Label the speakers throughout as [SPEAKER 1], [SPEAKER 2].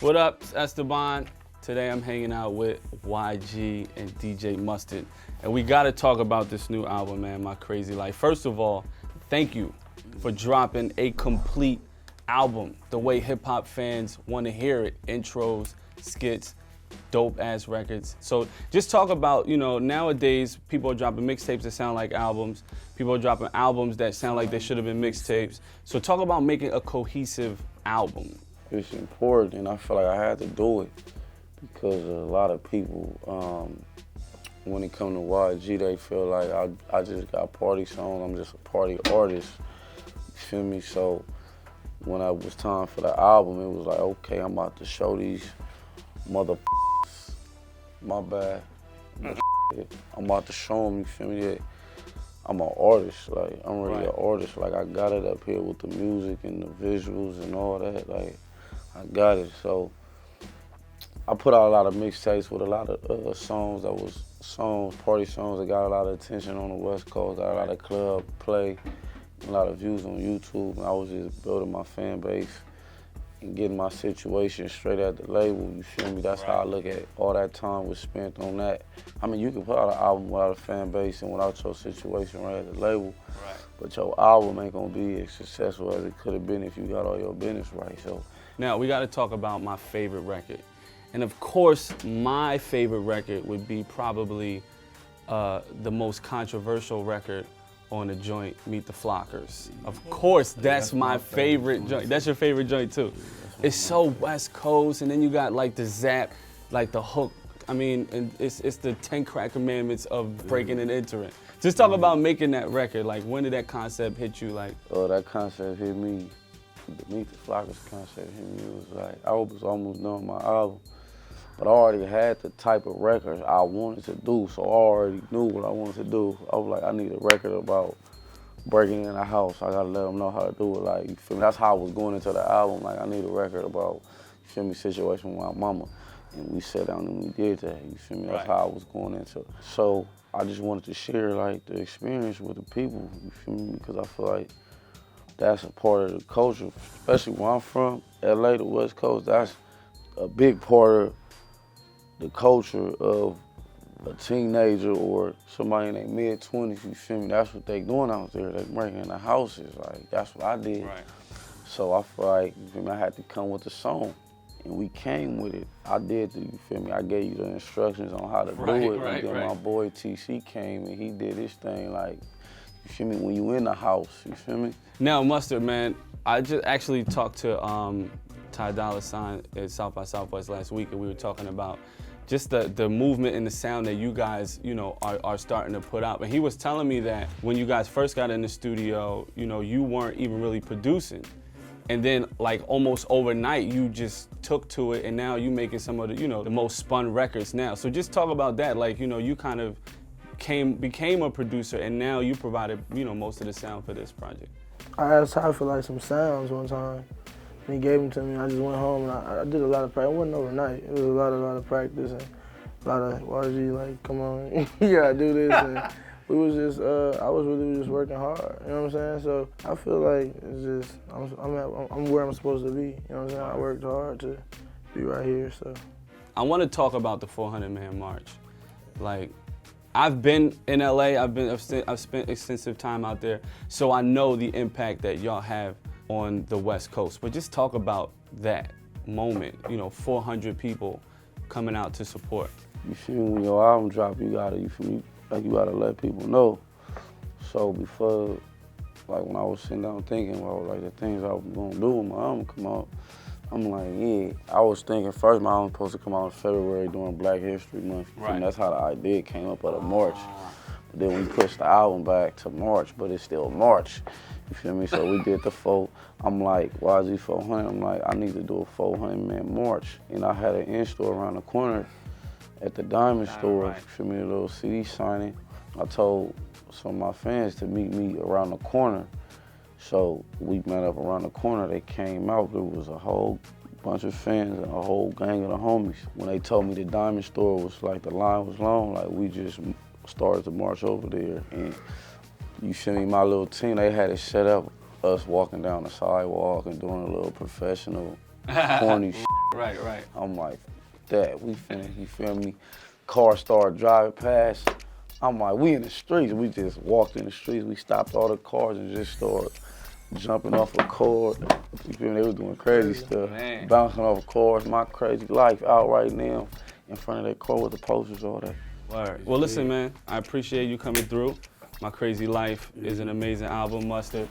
[SPEAKER 1] What up, it's Esteban. Today I'm hanging out with YG and DJ Mustard. And we gotta talk about this new album, man, My Krazy Life. First of all, thank you for dropping a complete album, the way hip hop fans wanna hear it. Intros, skits, dope ass records. So just talk about, nowadays people are dropping mixtapes that sound like albums. People are dropping albums that sound like they should have been mixtapes. So talk about making a cohesive album.
[SPEAKER 2] It's important, and I feel like I had to do it because a lot of people, when it comes to YG, they feel like I just got party songs. I'm just a party artist. You feel me? So when it was time for the album, it was like, okay, I'm about to show these my bad. I'm about to show them, you feel me, that I'm an artist. Like, I'm really an artist. Like, I got it up here with the music and the visuals and all that. Like, I got it. So I put out a lot of mixtapes with a lot of songs that was party songs that got a lot of attention on the West Coast, got a lot of club play, a lot of views on YouTube. And I was just building my fan base and getting my situation straight at the label, you feel me? That's how I look at it. All that time was spent on that. I mean, you can put out an album without a fan base and without your situation right at the label, but your album ain't gonna be as successful as it could have been if you got all your business right. So
[SPEAKER 1] now we gotta talk about my favorite record. And of course, my favorite record would be probably the most controversial record on the joint, Meet the Flockers. Of course, that's my favorite joint. That's your favorite joint too. It's so West Coast, and then you got like the zap, like the hook. I mean, and it's the 10 crack commandments of breaking and entering. Just talk about making that record. Like, when did that concept hit you? Like,
[SPEAKER 2] oh, that concept hit me. The Meet the Flockers concept hit me. It was like, I was almost done my album, but I already had the type of record I wanted to do, so I already knew what I wanted to do. I was like, I need a record about breaking in a house. I gotta let them know how to do it. Like, you feel me? That's how I was going into the album. Like, I need a record about, you feel me, situation with my mama. And we sat down and we did that, you feel me? That's how I was going into it. So I just wanted to share, like, the experience with the people, you feel me? Because I feel like that's a part of the culture, especially where I'm from, LA, the West Coast. That's a big part of the culture of a teenager or somebody in their mid-20s, you feel me? That's what they doing out there. They breaking in the houses. Like, that's what I did. So I feel like, you feel me, I had to come with the song. And we came with it. I did, you feel me? I gave you the instructions on how to do it. And then my boy TC came and he did his thing. Like, you feel me? When you in the house, you feel me?
[SPEAKER 1] Now, Mustard, man, I just actually talked to Ty Dolla $ign at South by Southwest last week, and we were talking about just the movement and the sound that you guys, are starting to put out. And he was telling me that when you guys first got in the studio, you weren't even really producing. And then, like, almost overnight, you just took to it, and now you making some of the, the most spun records now. So just talk about that. Like, you kind of became a producer, and now you provided, most of the sound for this project.
[SPEAKER 3] I asked Ty for like some sounds one time, and he gave them to me. I just went home and I did a lot of practice. It wasn't overnight. It was a lot of practice and a lot of YG, like, come on, you gotta do this. And we was just, I was really just working hard. You know what I'm saying? So I feel like it's just, I'm where I'm supposed to be. You know what I'm saying? I worked hard to be right here. So
[SPEAKER 1] I want to talk about the 400-man march. Like, I've been in LA, I've spent extensive time out there, so I know the impact that y'all have on the West Coast. But just talk about that moment, 400 people coming out to support.
[SPEAKER 2] You feel me? When your album drop, you gotta let people know. So before, like, when I was sitting down thinking about, like, the things I was gonna do when my album come out, I'm like, yeah. I was thinking first my album was supposed to come out in February during Black History Month. And that's how the idea came up out of March. But then we pushed the album back to March, but it's still March. You feel me? So we did the I'm like, YG 400, I'm like, I need to do a 400-man march. And I had an in-store around the corner at the Diamond store, you feel me, a little CD signing. I told some of my fans to meet me around the corner. So we met up around the corner, they came out, there was a whole bunch of fans and a whole gang of the homies. When they told me the Diamond store was like, the line was long, like, we just started to march over there. And you feel me, my little team, they had it set up, us walking down the sidewalk and doing a little professional, corny shit.
[SPEAKER 1] Right, right.
[SPEAKER 2] I'm like, Dad, we finna, you feel me? Car started driving past. I'm like, we in the streets. We just walked in the streets. We stopped all the cars and just started jumping off a cord. You feel me? They were doing crazy stuff.
[SPEAKER 1] Man.
[SPEAKER 2] Bouncing off cars. My Krazy Life out right now in front of that car with the posters, all that.
[SPEAKER 1] Word. Well, listen, man, I appreciate you coming through. My Krazy Life is an amazing album, Mustard.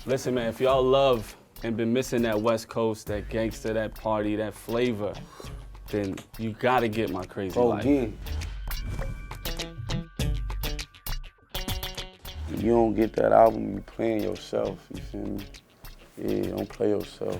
[SPEAKER 1] Listen, man, if y'all love and been missing that West Coast, that gangster, that party, that flavor, then you gotta get My Krazy Life.
[SPEAKER 2] Again. If you don't get that album, you playing yourself, you feel me? Yeah, don't play yourself.